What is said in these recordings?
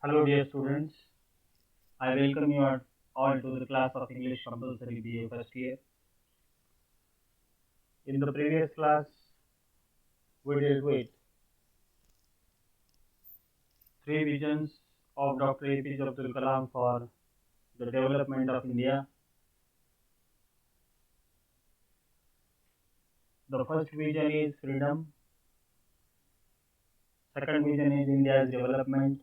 Hello, dear students. I welcome you all to the class of English Compulsory BA first year. In the previous class, we dealt with three visions of Dr. APJ Abdul Kalam for the development of India. The first vision is freedom, second vision is India's development,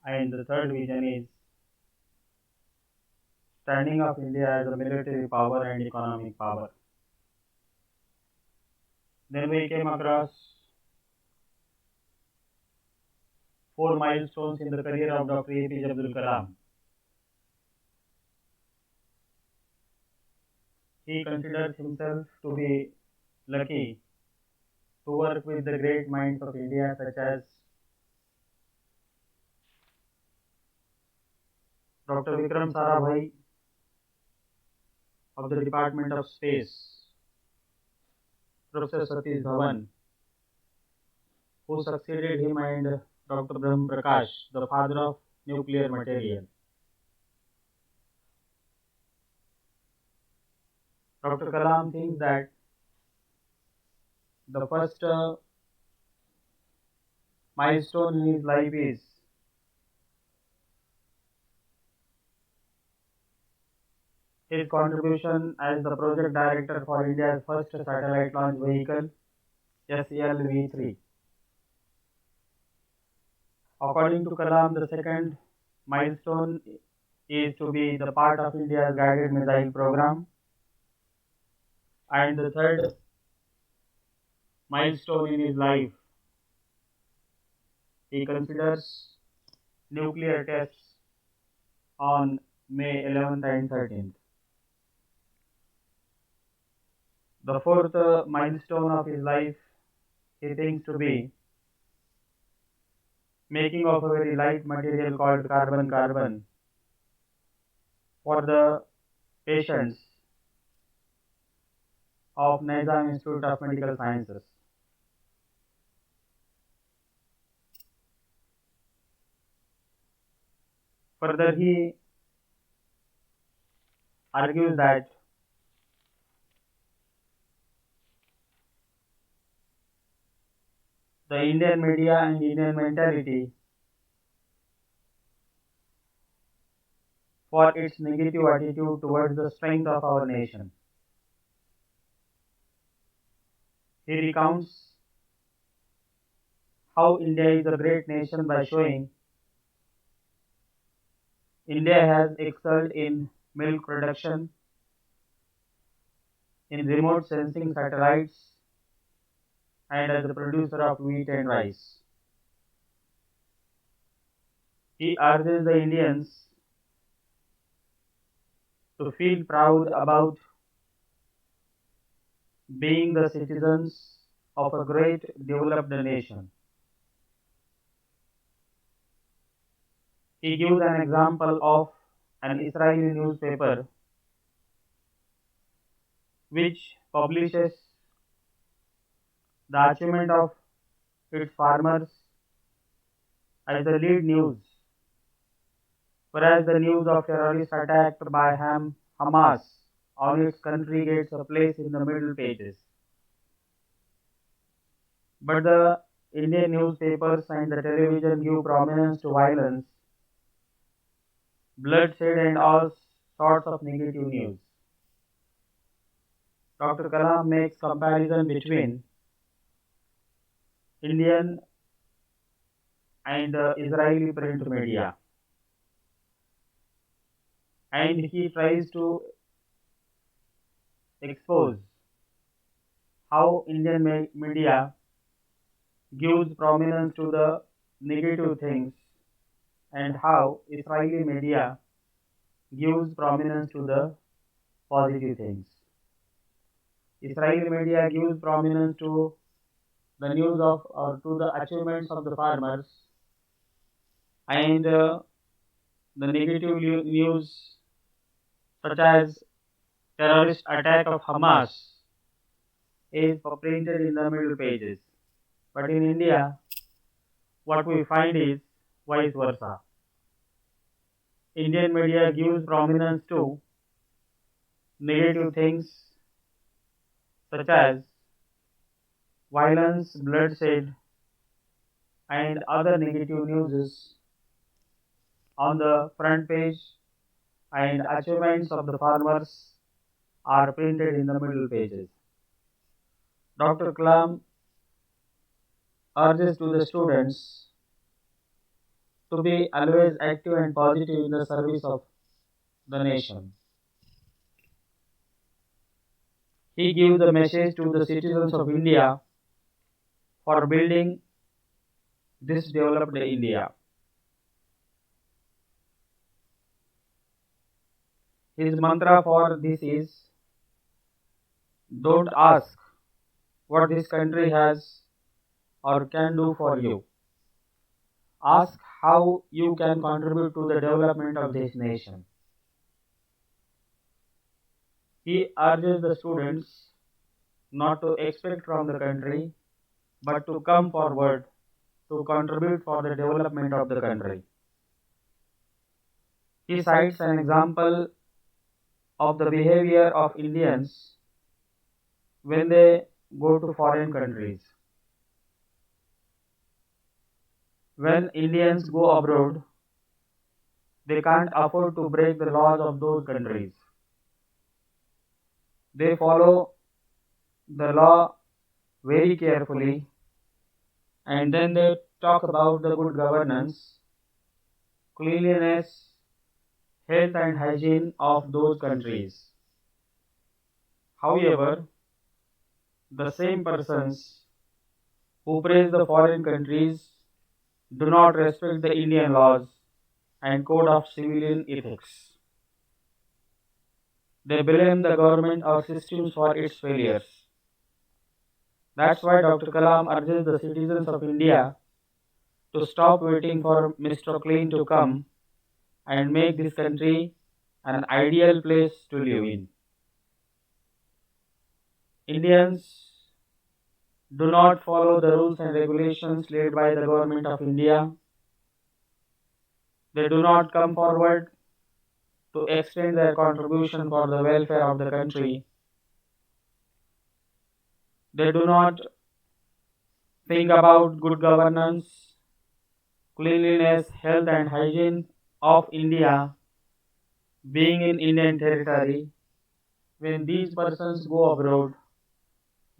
and the third vision is standing of India as a military power and economic power. Then we came across four milestones in the career of Dr. APJ Abdul Kalam. He considers himself to be lucky to work with the great minds of India such as Dr. Vikram Sarabhai of the Department of Space, Professor Satish Dhawan, who succeeded him, and Dr. Brahm Prakash, the father of nuclear material. Dr. Kalam thinks that the first milestone in his life is his contribution as the project director for India's first satellite launch vehicle, SLV-3. According to Kalam, the second milestone is to be the part of India's guided missile program, and the third milestone in his life, he considers nuclear tests on May 11th and 13th. The fourth milestone of his life, he thinks to be making of a very light material called carbon for the patients of Nizam Institute of Medical Sciences. Further, he argues that the Indian media and Indian mentality for its negative attitude towards the strength of our nation. He recounts how India is a great nation by showing India has excelled in milk production, in remote sensing satellites, and as a producer of wheat and rice. He urges the Indians to feel proud about being the citizens of a great developed nation. He gives an example of an Israeli newspaper which publishes the achievement of its farmers as the lead news, whereas the news of terrorist attack by Hamas on its country gets a place in the middle pages. But the Indian newspapers and the television give prominence to violence, bloodshed, and all sorts of negative news. Dr. Kalam makes comparison between Indian and Israeli print media, and he tries to expose how Indian media gives prominence to the negative things and how Israeli media gives prominence to the positive things. Israeli media gives prominence to the news of or to the achievements of the farmers, and the negative news such as terrorist attack of Hamas is printed in the middle pages. But in India, what we find is vice versa. Indian media gives prominence to negative things such as violence, bloodshed, and other negative news on the front page, and achievements of the farmers are printed in the middle pages. Dr. Kalam urges to the students to be always active and positive in the service of the nation. He gives the message to the citizens of India for building this developed India. His mantra for this is don't ask what this country has or can do for you. Ask how you can contribute to the development of this nation. He urges the students not to expect from the country but to come forward to contribute for the development of the country. He cites an example of the behavior of Indians when they go to foreign countries. When Indians go abroad, they can't afford to break the laws of those countries. They follow the law very carefully and then they talk about the good governance, cleanliness, health and hygiene of those countries. However, the same persons who praise the foreign countries do not respect the Indian laws and code of civilian ethics. They blame the government or systems for its failures. That's why Dr. Kalam urges the citizens of India to stop waiting for Mr. Clean to come and make this country an ideal place to live in. Indians do not follow the rules and regulations laid by the government of India. They do not come forward to extend their contribution for the welfare of the country. They do not think about good governance, cleanliness, health and hygiene of India being in Indian territory. When these persons go abroad,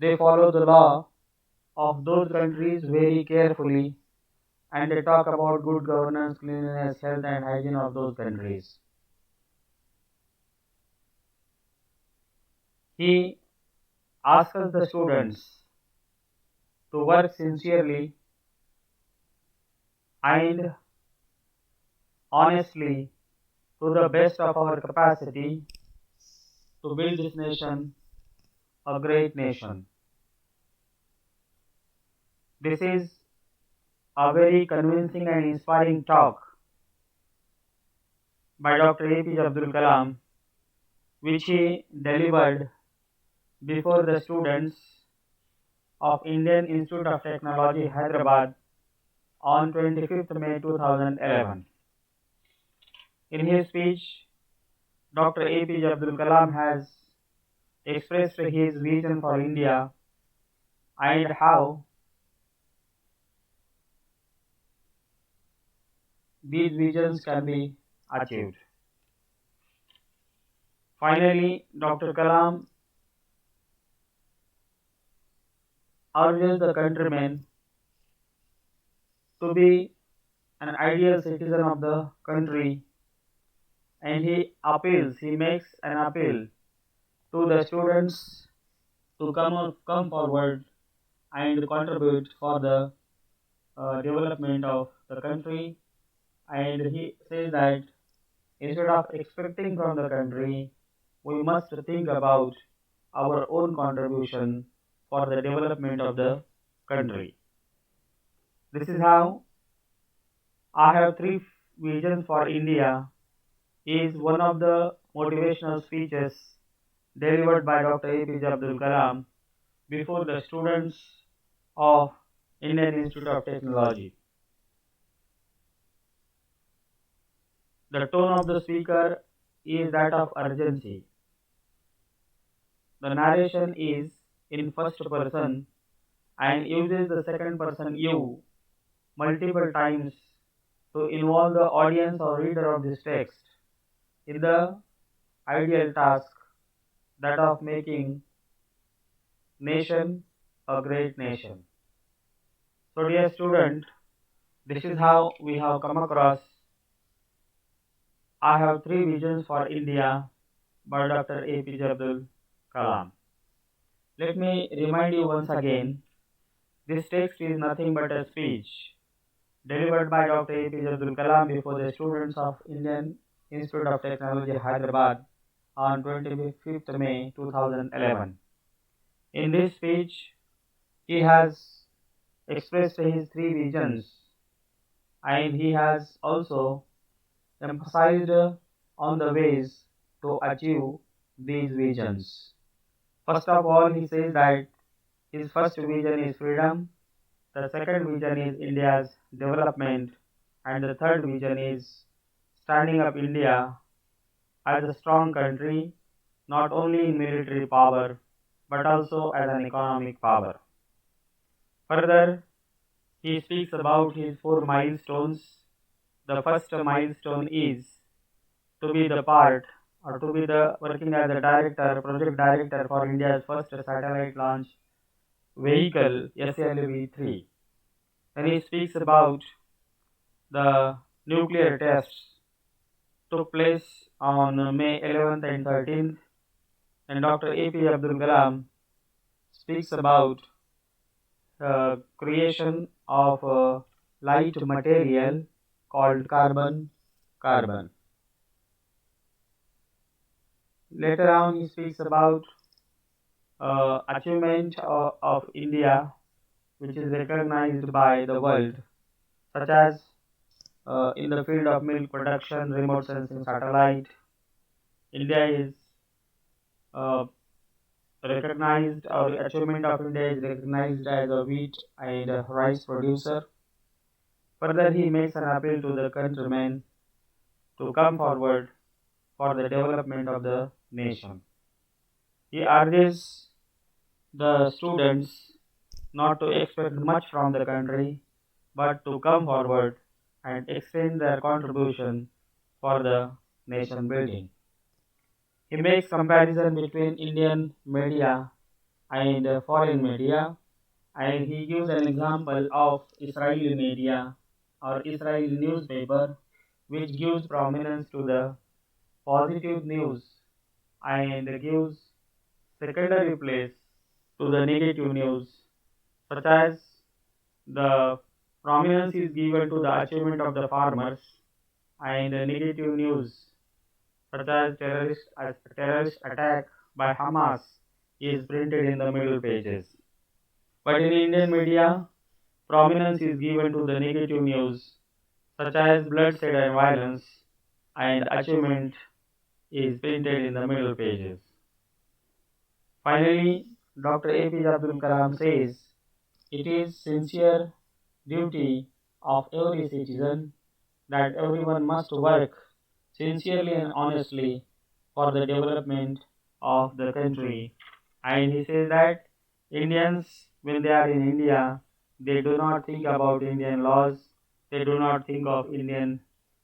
they follow the law of those countries very carefully and they talk about good governance, cleanliness, health and hygiene of those countries. He asks the students to work sincerely and honestly to the best of our capacity to build this nation a great nation. This is a very convincing and inspiring talk by Dr. APJ Abdul Kalam, which he delivered before the students of Indian Institute of Technology, Hyderabad on 25th May 2011. In his speech, Dr. APJ Abdul Kalam has expressed his vision for India and how these visions can be achieved. Finally, Dr. Kalam urges the countrymen to be an ideal citizen of the country and he makes an appeal to the students to come forward and contribute for the development of the country, and he says that instead of expecting from the country, we must think about our own contribution for the development of the country. This is how I have three visions for India is one of the motivational speeches delivered by Dr. APJ Abdul Kalam before the students of Indian Institute of Technology. The tone of the speaker is that of urgency. The narration is in first person and uses the second person you multiple times to involve the audience or reader of this text in the ideal task, that of making nation a great nation. So dear student, this is how we have come across I have three visions for India by Dr. APJ Abdul Kalam. Let me remind you once again, this text is nothing but a speech delivered by Dr. APJ Abdul Kalam before the students of Indian Institute of Technology, Hyderabad on 25th May 2011. In this speech, he has expressed his three visions and he has also emphasized on the ways to achieve these visions. First of all, he says that his first vision is freedom, the second vision is India's development, and the third vision is standing up India as a strong country, not only in military power but also as an economic power. Further, he speaks about his four milestones. The first milestone is to be the part or to be the working as a director, project director for India's first satellite launch vehicle SLV-3. Then he speaks about the nuclear tests took place on May 11th and 13th, and Dr. APJ Abdul Kalam speaks about creation of a light material called carbon. Later on, he speaks about achievement of India, which is recognized by the world, such as in the field of milk production, remote sensing satellite. India is uh, recognized, or achievement of India is recognized as a wheat and rice producer. Further, he makes an appeal to the countrymen to come forward for the development of the nation. He urges the students not to expect much from the country, but to come forward and extend their contribution for the nation building. He makes comparison between Indian media and foreign media, and he gives an example of Israeli media or Israeli newspaper, which gives prominence to the positive news and gives secondary place to the negative news, such as the prominence is given to the achievement of the farmers and negative news such as terrorist attack by Hamas is printed in the middle pages. But in Indian media, prominence is given to the negative news such as bloodshed and violence, and achievement is printed in the middle pages. Finally, Dr. APJ Abdul Kalam says, it is sincere duty of every citizen that everyone must work sincerely and honestly for the development of the country. And he says that Indians, when they are in India, they do not think about Indian laws, they do not think of Indian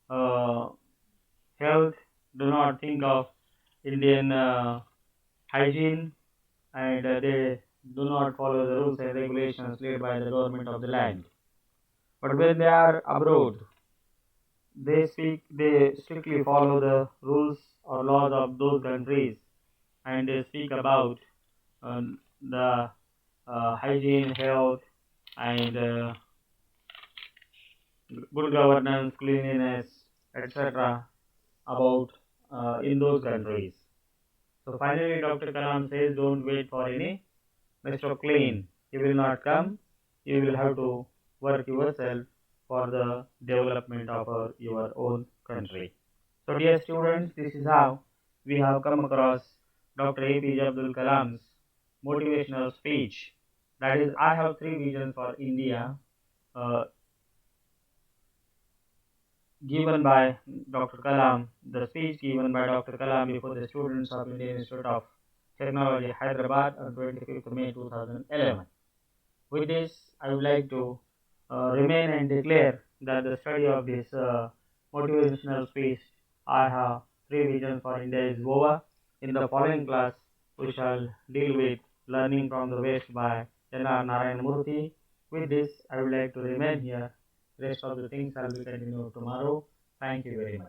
uh, health, do not think of Indian hygiene, and they do not follow the rules and regulations laid by the government of the land. But when they are abroad, they strictly follow the rules or laws of those countries, and they speak about the hygiene, health, and good governance, cleanliness, etc. about in those countries. So finally, Dr. Kalam says, don't wait for any Mr. Clean. He will not come. You will have to work yourself for the development of your own country. So dear students, this is how we have come across Dr. APJ Abdul Kalam's motivational speech. That is, I have three visions for India. Uh, given by Dr. Kalam, the speech given by Dr. Kalam before the students of Indian Institute of Technology, Hyderabad on 25th May 2011. With this, I would like to remain and declare that the study of this motivational speech, I have three visions for India, is over. In the following class, we shall deal with learning from the West by N.R. Narayana Murthy. With this, I would like to remain here. Rest of the things I will continue tomorrow. Thank you very much.